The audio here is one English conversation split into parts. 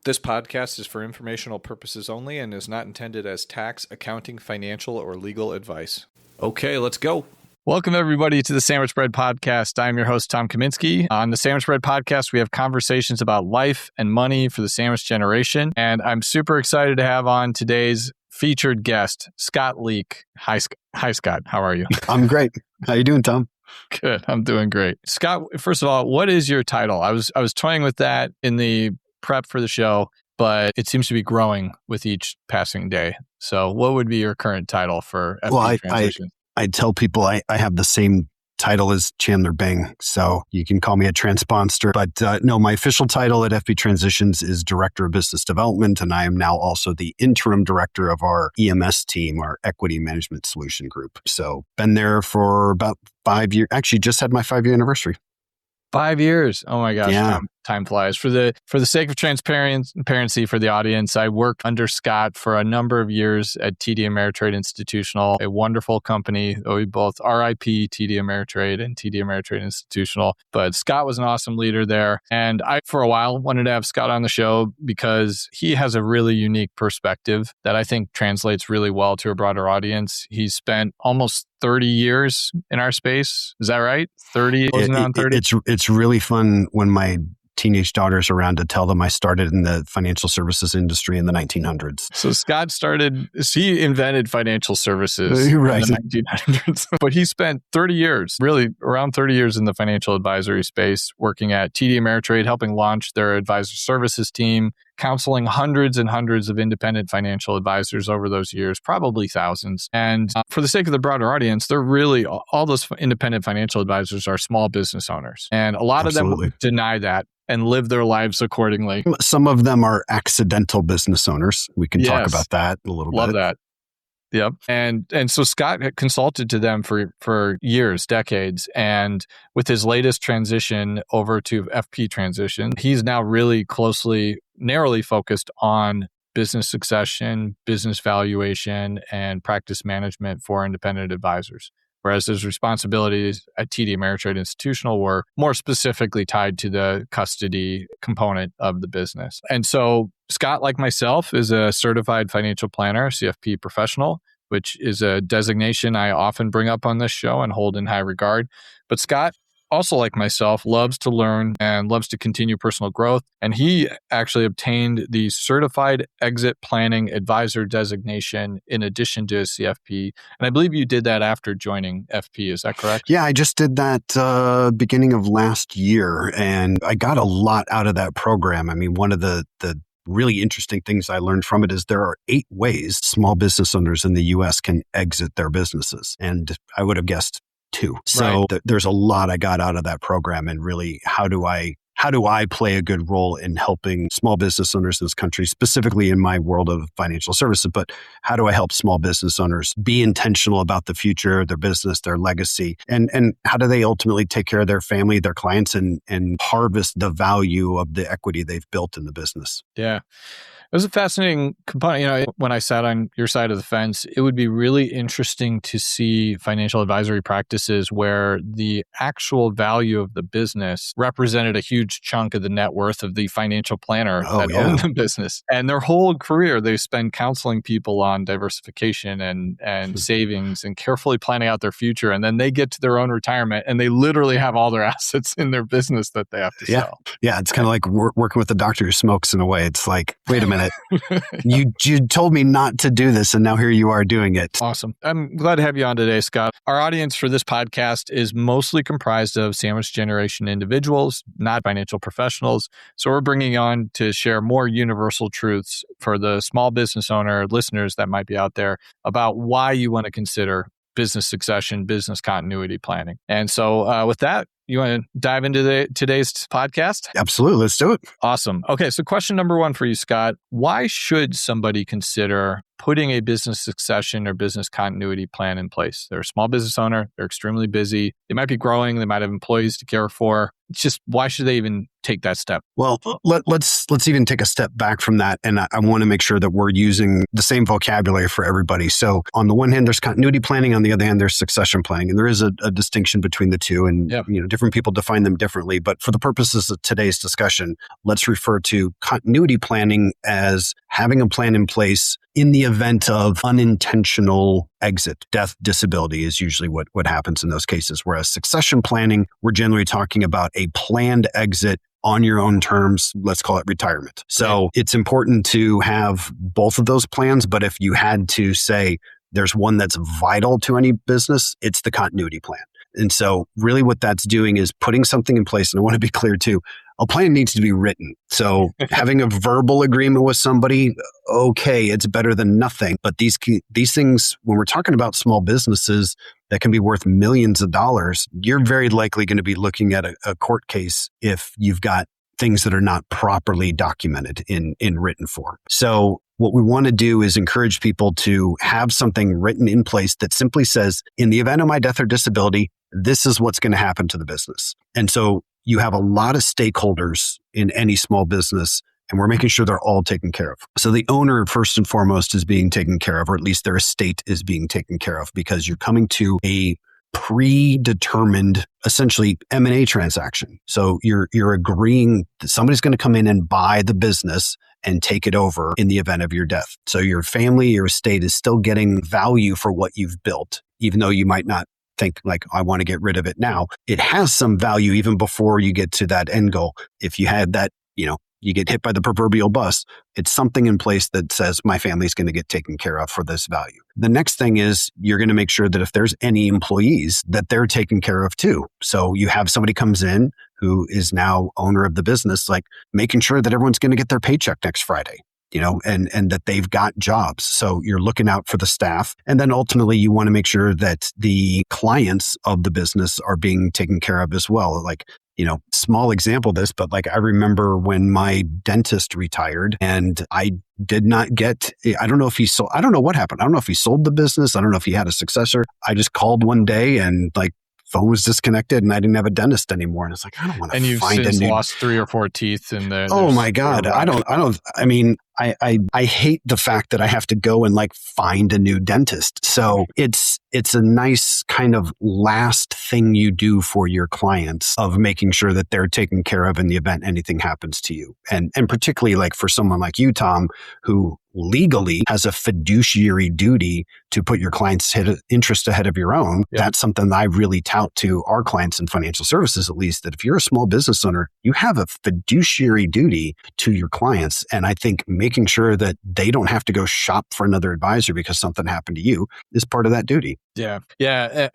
This podcast is for informational purposes only and is not intended as tax, accounting, financial, or legal advice. Okay, let's go. Welcome, everybody, to the Sandwich Bread Podcast. I'm your host, Tom Kaminsky. On the Sandwich Bread Podcast, we have conversations about life and money for the sandwich generation. And I'm super excited to have on today's featured guest, Scott Leek. Hi, Scott. How are you? I'm great. How you doing, Tom? Good. I'm doing great. Scott, first of all, what is your title? I was toying with that in the prep for the show, but it seems to be growing with each passing day. So what would be your current title for FP transition? I tell people I have the same title as Chandler Bing, so you can call me a transponster. But no, my official title at FP Transitions is Director of Business Development, and I am now also the interim director of our EMS team, our Equity Management Solution Group. So been there for about 5 years. Actually, just had my 5-year anniversary. 5 years. Oh my gosh. Yeah. Time flies. For the sake of transparency for the audience, I worked under Scott for a number of years at TD Ameritrade Institutional, a wonderful company. We both RIP TD Ameritrade and TD Ameritrade Institutional. But Scott was an awesome leader there. And I, for a while, wanted to have Scott on the show because he has a really unique perspective that I think translates really well to a broader audience. He's spent almost 30 years in our space. Is that right? 30? Wasn't it on 30? It's really fun when my teenage daughter's around to tell them I started in the financial services industry in the 1900s. So Scott he invented financial services right. in the 1900s. But he spent 30 years, really around 30 years in the financial advisory space, working at TD Ameritrade, helping launch their advisor services team, counseling hundreds and hundreds of independent financial advisors over those years, probably thousands. And for the sake of the broader audience, they're really, all those independent financial advisors are small business owners. And a lot Absolutely. of them deny that and live their lives accordingly. Some of them are accidental business owners. We can talk Yes. about that a little bit. Love that. Yep. And so Scott had consulted to them for years, decades. And with his latest transition over to FP transition, he's now really narrowly focused on business succession, business valuation, and practice management for independent advisors. Whereas his responsibilities at TD Ameritrade Institutional were more specifically tied to the custody component of the business. And so Scott, like myself, is a certified financial planner, CFP professional, which is a designation I often bring up on this show and hold in high regard. But Scott, also like myself, loves to learn and loves to continue personal growth. And he actually obtained the Certified Exit Planning Advisor designation in addition to his CFP. And I believe you did that after joining FP. Is that correct? Yeah, I just did that beginning of last year, and I got a lot out of that program. I mean, one of the really interesting things I learned from it is there are 8 ways small business owners in the U.S. can exit their businesses. And I would have guessed 2. So Right. there's a lot I got out of that program, and really, how do I play a good role in helping small business owners in this country, specifically in my world of financial services, but how do I help small business owners be intentional about the future, their business, their legacy, and how do they ultimately take care of their family, their clients, and harvest the value of the equity they've built in the business? Yeah. It was a fascinating component. When I sat on your side of the fence, it would be really interesting to see financial advisory practices where the actual value of the business represented a huge chunk of the net worth of the financial planner that owned the business. And their whole career, they spend counseling people on diversification and savings and carefully planning out their future. And then they get to their own retirement and they literally have all their assets in their business that they have to sell. Yeah, it's kind of like working with a doctor who smokes in a way. It's like, wait a minute. You told me not to do this, and now here you are doing it. Awesome. I'm glad to have you on today, Scott. Our audience for this podcast is mostly comprised of sandwich generation individuals, not financial professionals. So we're bringing you on to share more universal truths for the small business owner listeners that might be out there about why you want to consider business succession, business continuity planning. And so with that, you want to dive into today's podcast? Absolutely. Let's do it. Awesome. Okay. So question number 1 for you, Scott. Why should somebody consider putting a business succession or business continuity plan in place? They're a small business owner. They're extremely busy. They might be growing. They might have employees to care for. It's just, why should they even take that step? Well, let's even take a step back from that. And I want to make sure that we're using the same vocabulary for everybody. So on the one hand, there's continuity planning. On the other hand, there's succession planning. And there is a distinction between the two. And different people define them differently. But for the purposes of today's discussion, let's refer to continuity planning as having a plan in place in the event of unintentional exit. Death, disability is usually what happens in those cases. Whereas succession planning, we're generally talking about a planned exit on your own terms. Let's call it retirement. So it's important to have both of those plans. But if you had to say there's one that's vital to any business, it's the continuity plan. And so really what that's doing is putting something in place. And I want to be clear too, a plan needs to be written. So having a verbal agreement with somebody, okay, it's better than nothing. But these things, when we're talking about small businesses that can be worth millions of dollars, you're very likely going to be looking at a court case if you've got things that are not properly documented in written form. So what we want to do is encourage people to have something written in place that simply says, in the event of my death or disability, this is what's going to happen to the business. And so you have a lot of stakeholders in any small business, and we're making sure they're all taken care of. So the owner, first and foremost, is being taken care of, or at least their estate is being taken care of, because you're coming to a predetermined, essentially M&A transaction. So you're agreeing that somebody's going to come in and buy the business and take it over in the event of your death. So your family, your estate is still getting value for what you've built, even though you might not think like, I want to get rid of it now. It has some value even before you get to that end goal. If you had that, you get hit by the proverbial bus, it's something in place that says my family's going to get taken care of for this value. The next thing is you're going to make sure that if there's any employees, that they're taken care of too. So you have somebody comes in who is now owner of the business, like making sure that everyone's going to get their paycheck next Friday. And that they've got jobs. So you're looking out for the staff. And then ultimately you want to make sure that the clients of the business are being taken care of as well. Like, small example of this, but like I remember when my dentist retired and I did not get, I don't know if he sold, I don't know what happened. I don't know if he sold the business. I don't know if he had a successor. I just called one day and like phone was disconnected and I didn't have a dentist anymore. And it's like, I don't want to find a new. And you've since lost 3 or 4 teeth in the. Oh my God. I hate the fact that I have to go and like find a new dentist. So it's a nice kind of last thing you do for your clients of making sure that they're taken care of in the event anything happens to you. And particularly like for someone like you, Tom, who legally has a fiduciary duty to put your client's interest ahead of your own. Yep. That's something that I really tout to our clients in financial services, at least, that if you're a small business owner, you have a fiduciary duty to your clients. And I think making sure that they don't have to go shop for another advisor because something happened to you is part of that duty. Yeah.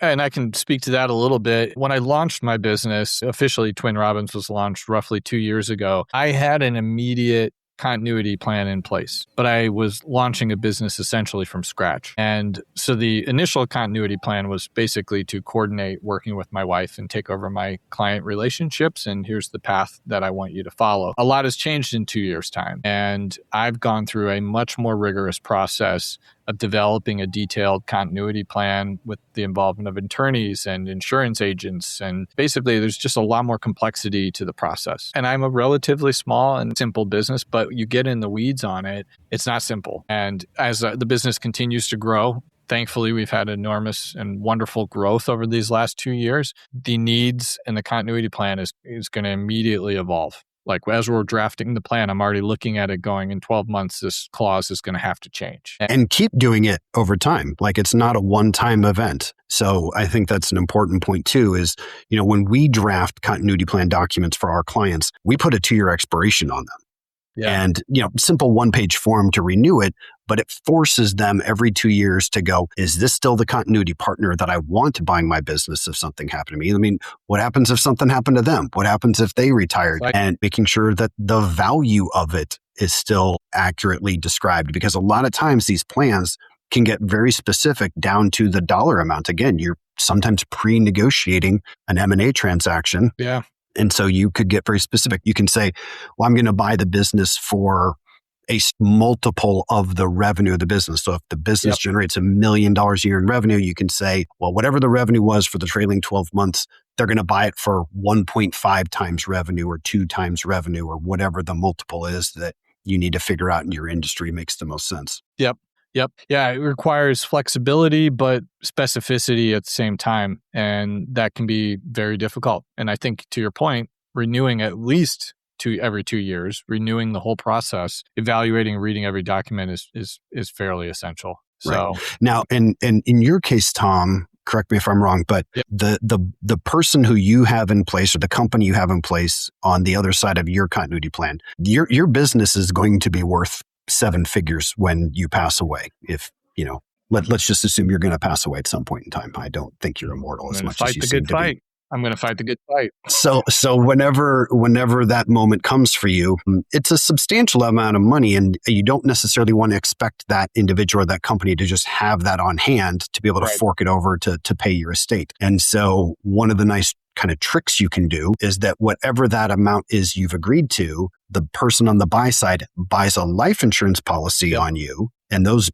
And I can speak to that a little bit. When I launched my business, officially Twin Robins was launched roughly 2 years ago, I had an immediate continuity plan in place, but I was launching a business essentially from scratch. And so the initial continuity plan was basically to coordinate working with my wife and take over my client relationships. And here's the path that I want you to follow. A lot has changed in 2 years' time. And I've gone through a much more rigorous process of developing a detailed continuity plan with the involvement of attorneys and insurance agents. And basically, there's just a lot more complexity to the process. And I'm a relatively small and simple business, but you get in the weeds on it, it's not simple. And as the business continues to grow, thankfully, we've had enormous and wonderful growth over these last 2 years. The needs and the continuity plan is going to immediately evolve. Like as we're drafting the plan, I'm already looking at it going, in 12 months, this clause is going to have to change. And keep doing it over time. Like it's not a one-time event. So I think that's an important point too, is, when we draft continuity plan documents for our clients, we put a 2-year expiration on them. Yeah. And, simple one-page form to renew it, but it forces them every 2 years to go, is this still the continuity partner that I want buying my business if something happened to me? I mean, what happens if something happened to them? What happens if they retired? Right. And making sure that the value of it is still accurately described, because a lot of times these plans can get very specific down to the dollar amount. Again, you're sometimes pre-negotiating an M&A transaction. Yeah. And so you could get very specific. You can say, well, I'm going to buy the business for a multiple of the revenue of the business. So if the business generates $1 million a year in revenue, you can say, well, whatever the revenue was for the trailing 12 months, they're going to buy it for 1.5 times revenue or 2 times revenue or whatever the multiple is that you need to figure out in your industry makes the most sense. Yep. Yeah, it requires flexibility, but specificity at the same time. And that can be very difficult. And I think to your point, renewing at least every 2 years, renewing the whole process, evaluating and reading every document is fairly essential. So right. Now, and in your case, Tom, correct me if I'm wrong, but the person who you have in place or the company you have in place on the other side of your continuity plan, your business is going to be worth 7 figures when you pass away. If, let's just assume you're going to pass away at some point in time. I don't think you're immortal as much as you seem to be. I'm going to fight the good fight. So whenever that moment comes for you, it's a substantial amount of money, and you don't necessarily want to expect that individual or that company to just have that on hand to be able to fork it over to pay your estate. And so one of the nice kind of tricks you can do is that whatever that amount is you've agreed to, the person on the buy side buys a life insurance policy on you, and those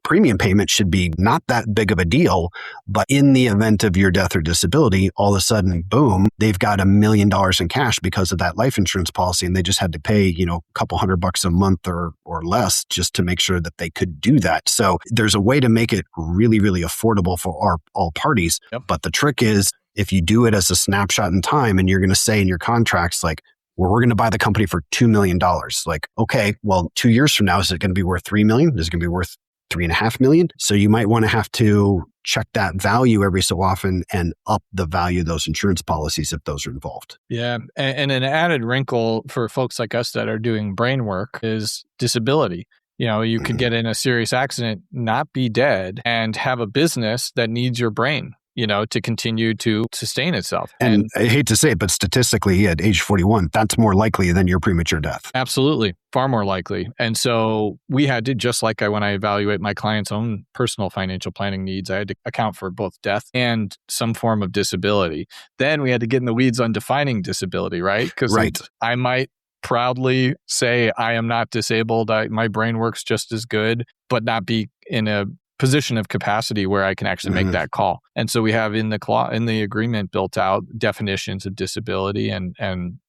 premium payments should be not that big of a deal, but in the event of your death or disability, all of a sudden, boom, they've got $1 million in cash because of that life insurance policy, and they just had to pay, a couple $100 a month or less just to make sure that they could do that. So there's a way to make it really, really affordable for all parties. Yep. But the trick is, if you do it as a snapshot in time and you're going to say in your contracts, like, well, we're going to buy the company for $2 million. Like, okay, well, 2 years from now, is it going to be worth $3 million? Is it going to be worth $3.5 million? So you might want to have to check that value every so often and up the value of those insurance policies if those are involved. Yeah. And an added wrinkle for folks like us that are doing brain work is disability. You could get in a serious accident, not be dead, and have a business that needs your brain, to continue to sustain itself. And I hate to say it, but statistically at age 41, that's more likely than your premature death. Absolutely. Far more likely. And so we had to, just like when I evaluate my client's own personal financial planning needs, I had to account for both death and some form of disability. Then we had to get in the weeds on defining disability, right? Because I might proudly say I am not disabled. My brain works just as good, but not be in a position of capacity where I can actually make that call. And so we have in the agreement built out definitions of disability and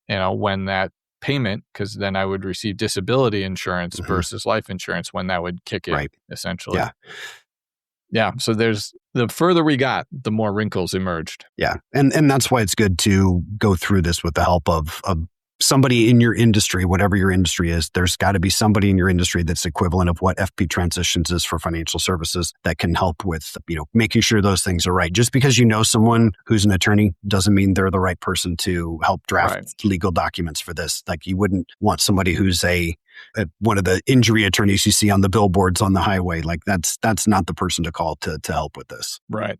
when that payment, because then I would receive disability insurance versus life insurance, when that would kick in, essentially. Yeah. So the further we got, the more wrinkles emerged. Yeah. And that's why it's good to go through this with the help of somebody in your industry, whatever your industry is. There's got to be somebody in your industry that's equivalent of what FP Transitions is for financial services that can help with, making sure those things are right. Just because you know someone who's an attorney doesn't mean they're the right person to help draft legal documents for this. Like, you wouldn't want somebody who's one of the injury attorneys you see on the billboards on the highway. Like, that's not the person to call to help with this. Right.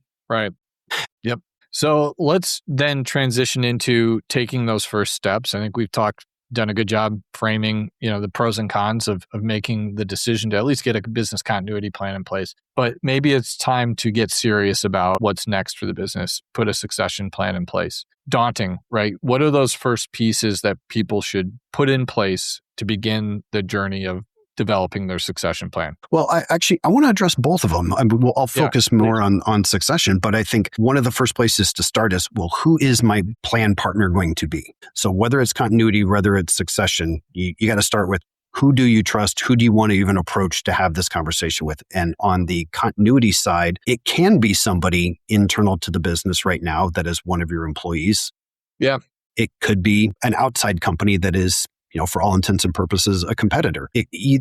Yep. So let's then transition into taking those first steps. I think we've done a good job framing, the pros and cons of making the decision to at least get a business continuity plan in place. But maybe it's time to get serious about what's next for the business, put a succession plan in place. Daunting, right? What are those first pieces that people should put in place to begin the journey of developing their succession plan? Well, I want to address both of them. I'll focus more on succession, but I think one of the first places to start is, well, who is my plan partner going to be? So whether it's continuity, whether it's succession, you got to start with, who do you trust? Who do you want to even approach to have this conversation with? And on the continuity side, it can be somebody internal to the business right now that is one of your employees. Yeah. It could be an outside company that is, for all intents and purposes, a competitor.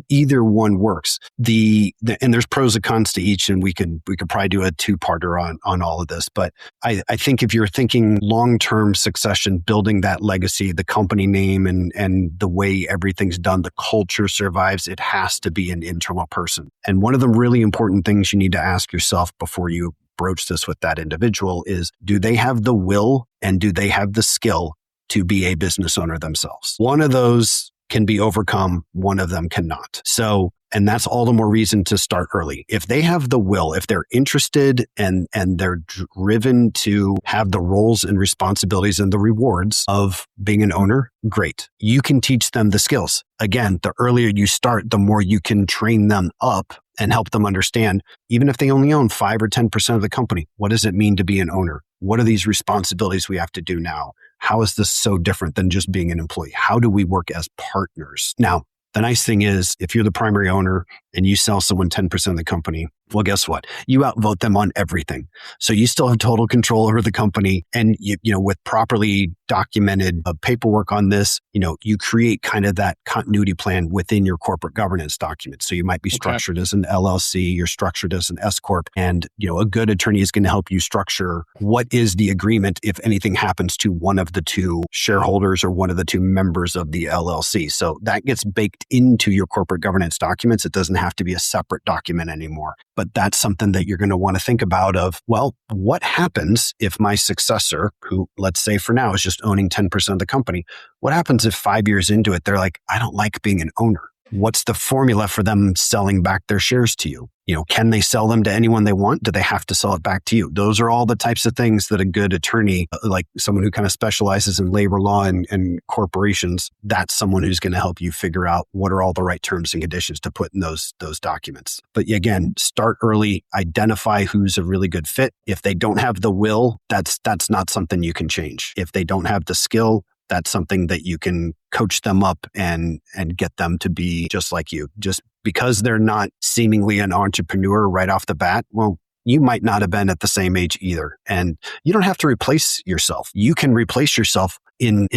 Either one works. And there's pros and cons to each, and we could probably do a 2-parter on all of this. But I think if you're thinking long-term succession, building that legacy, the company name, and the way everything's done, the culture survives, it has to be an internal person. And one of the really important things you need to ask yourself before you broach this with that individual is, do they have the will and do they have the skill to be a business owner themselves? One of those can be overcome, one of them cannot. So And that's all the more reason to start early. If they have the will, if they're interested and they're driven to have the roles and responsibilities and the rewards of being an owner, great. You can teach them the skills. Again, the earlier you start, the more you can train them up and help them understand, even if they only own 5 or 10% of the company, what does it mean to be an owner? What are these responsibilities we have to do now? How is this so different than just being an employee? How do we work as partners? Now, the nice thing is, if you're the primary owner and you sell someone 10% of the company, well, guess what? You outvote them on everything. So you still have total control over the company. And with properly documented paperwork on this, you create kind of that continuity plan within your corporate governance document. So you might be structured as an LLC, you're structured as an S Corp, and a good attorney is going to help you structure what is the agreement if anything happens to one of the two shareholders or one of the two members of the LLC. So that gets baked into your corporate governance documents. It doesn't have to be a separate document anymore. But that's something that you're going to want to think about of, well, what happens if my successor, who let's say for now is just owning 10% of the company, what happens if 5 years into it, they're like, I don't like being an owner? What's the formula for them selling back their shares to you? Can they sell them to anyone they want? Do they have to sell it back to you? Those are all the types of things that a good attorney, like someone who kind of specializes in labor law and corporations, that's someone who's going to help you figure out what are all the right terms and conditions to put in those documents. But again, start early, identify who's a really good fit. If they don't have the will, that's not something you can change. If they don't have the skill, that's something that you can coach them up and get them to be just like you. Just because they're not seemingly an entrepreneur right off the bat, well, you might not have been at the same age either. And you don't have to replace yourself. You can replace yourself in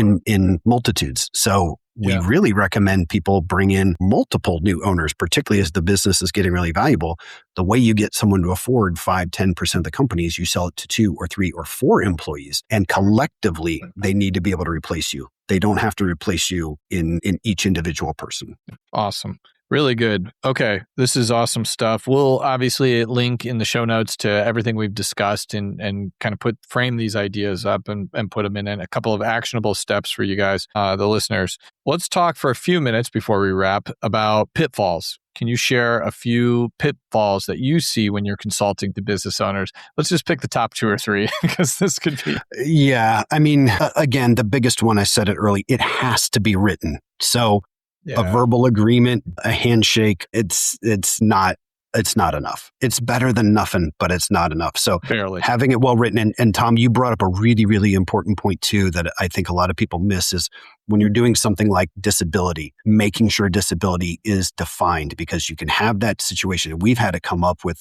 multitudes. So we really recommend people bring in multiple new owners, particularly as the business is getting really valuable. The way you get someone to afford 5, 10% of the company is you sell it to 2 or 3 or 4 employees, and collectively they need to be able to replace you. They don't have to replace you in each individual person. Awesome. Really good. Okay. This is awesome stuff. We'll obviously link in the show notes to everything we've discussed and kind of frame these ideas up and put them in a couple of actionable steps for you guys, the listeners. Let's talk for a few minutes before we wrap about pitfalls. Can you share a few pitfalls that you see when you're consulting to business owners? Let's just pick the top 2 or 3 because this could be. Yeah. I mean, again, the biggest one, I said it early, it has to be written. So a verbal agreement, a handshake, it's not enough. It's better than nothing, but it's not enough. So having it well written, and Tom, you brought up a really, really important point too that I think a lot of people miss is when you're doing something like disability, making sure disability is defined, because you can have that situation. We've had it come up with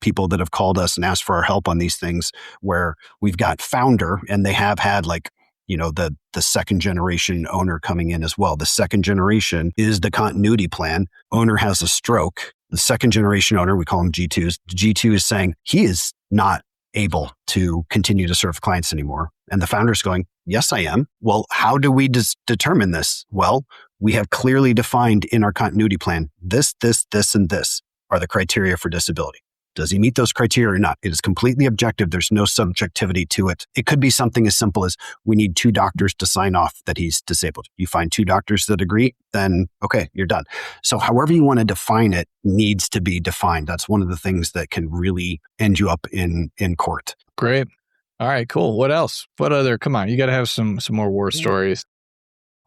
people that have called us and asked for our help on these things where we've got founder and they have had the second generation owner coming in as well. The second generation is the continuity plan. Owner has a stroke. The second generation owner, we call them G2s. G2 is saying he is not able to continue to serve clients anymore. And the founder's going, yes, I am. Well, how do we determine this? Well, we have clearly defined in our continuity plan, this, and this are the criteria for disability. Does he meet those criteria or not? It is completely objective. There's no subjectivity to it. It could be something as simple as we need 2 doctors to sign off that he's disabled. You find 2 doctors that agree, then okay, you're done. So however you want to define it needs to be defined. That's one of the things that can really end you up in court. Great. All right, cool. What else? What other? Come on, you got to have some more war stories.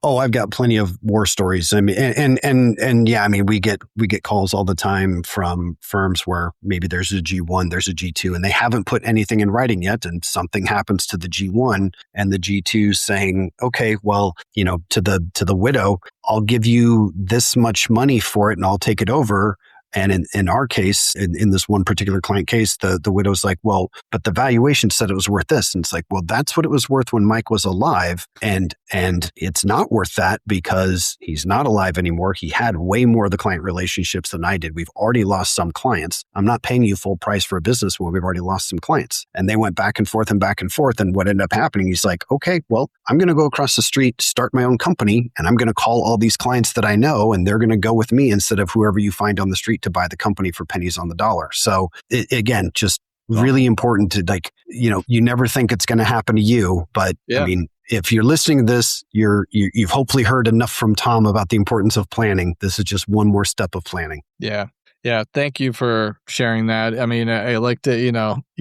Oh, I've got plenty of war stories. I mean, and yeah, I mean, we get calls all the time from firms where maybe there's a G1, there's a G2, and they haven't put anything in writing yet, and something happens to the G1, and the G2 saying, okay, well, to the widow, I'll give you this much money for it, and I'll take it over. And in our case, in this one particular client case, the widow's like, well, but the valuation said it was worth this. And it's like, well, that's what it was worth when Mike was alive. And it's not worth that because he's not alive anymore. He had way more of the client relationships than I did. We've already lost some clients. I'm not paying you full price for a business when we've already lost some clients. And they went back and forth and back and forth. And what ended up happening, he's like, okay, well, I'm going to go across the street, start my own company, and I'm going to call all these clients that I know, and they're going to go with me instead of whoever you find on the street to buy the company for pennies on the dollar. So again, just really important to you never think it's going to happen to you, but I mean, if you're listening to this, you've hopefully heard enough from Tom about the importance of planning. This is just one more step of planning. Yeah. Yeah. Thank you for sharing that. I mean, I like to, you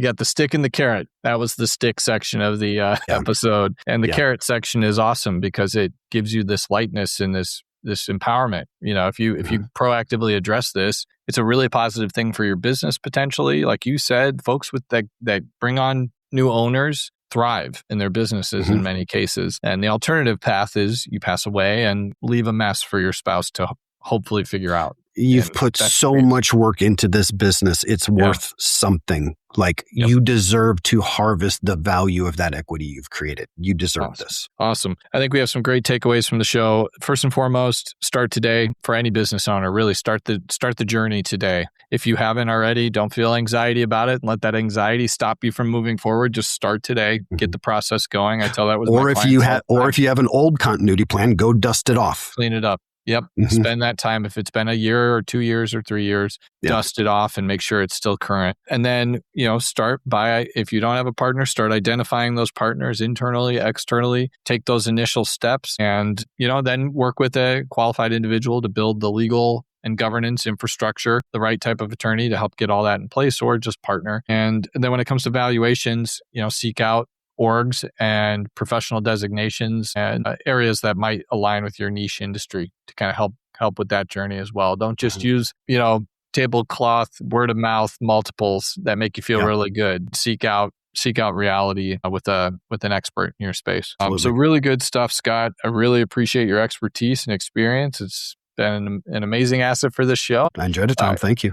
got the stick and the carrot. That was the stick section of the episode. And the carrot section is awesome because it gives you this lightness and this empowerment. If you proactively address this, it's a really positive thing for your business potentially. Like you said, folks with that bring on new owners thrive in their businesses in many cases. And the alternative path is you pass away and leave a mess for your spouse to hopefully figure out. You've put so much work into this business. It's worth something. Like you deserve to harvest the value of that equity you've created. You deserve this. Awesome. I think we have some great takeaways from the show. First and foremost, start today for any business owner. Really start the journey today. If you haven't already, don't feel anxiety about it and let that anxiety stop you from moving forward. Just start today. Get the process going. I tell that with if you have an old continuity plan, go dust it off. Clean it up. Yep. Spend that time. If it's been a year or 2 years or 3 years, dust it off and make sure it's still current. And then, start by, if you don't have a partner, start identifying those partners internally, externally, take those initial steps and, then work with a qualified individual to build the legal and governance infrastructure, the right type of attorney to help get all that in place, or just partner. And then when it comes to valuations, seek out orgs and professional designations and areas that might align with your niche industry to kind of help with that journey as well. Don't just use, tablecloth, word of mouth multiples that make you feel really good. Seek out reality with an expert in your space. So really good stuff, Scott. I really appreciate your expertise and experience. It's been an amazing asset for this show. I enjoyed it, Tom. Thank you.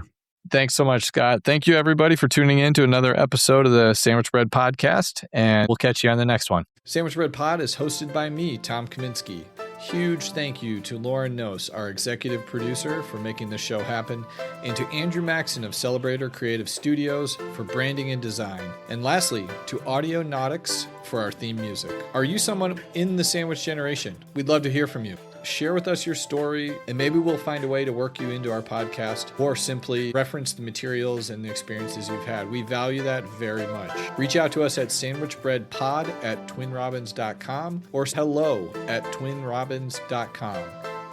Thanks so much, Scott. Thank you, everybody, for tuning in to another episode of the Sandwich Bread Podcast, and we'll catch you on the next one. Sandwich Bread Pod is hosted by me, Tom Kaminsky. Huge thank you to Lauren Nose, our executive producer, for making this show happen, and to Andrew Maxon of Celebrator Creative Studios for branding and design. And lastly, to Audionautics for our theme music. Are you someone in the sandwich generation? We'd love to hear from you. Share with us your story, and maybe we'll find a way to work you into our podcast, or simply reference the materials and the experiences you've had. We value that very much. Reach out to us at sandwichbreadpod@twinrobins.com or hello@twinrobins.com.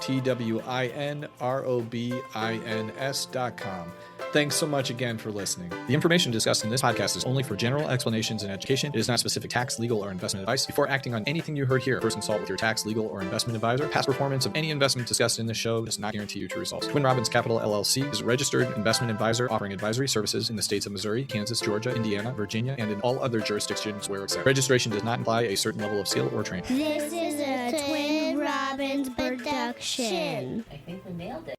TWINROBINS.com. Thanks so much again for listening. The information discussed in this podcast is only for general explanations and education. It is not specific tax, legal, or investment advice. Before acting on anything you heard here, first consult with your tax, legal, or investment advisor. Past performance of any investment discussed in this show does not guarantee future results. Twin Robins Capital LLC is a registered investment advisor offering advisory services in the states of Missouri, Kansas, Georgia, Indiana, Virginia, and in all other jurisdictions where accepted. Registration does not imply a certain level of skill or training. This is a Twin Robins production. I think we nailed it.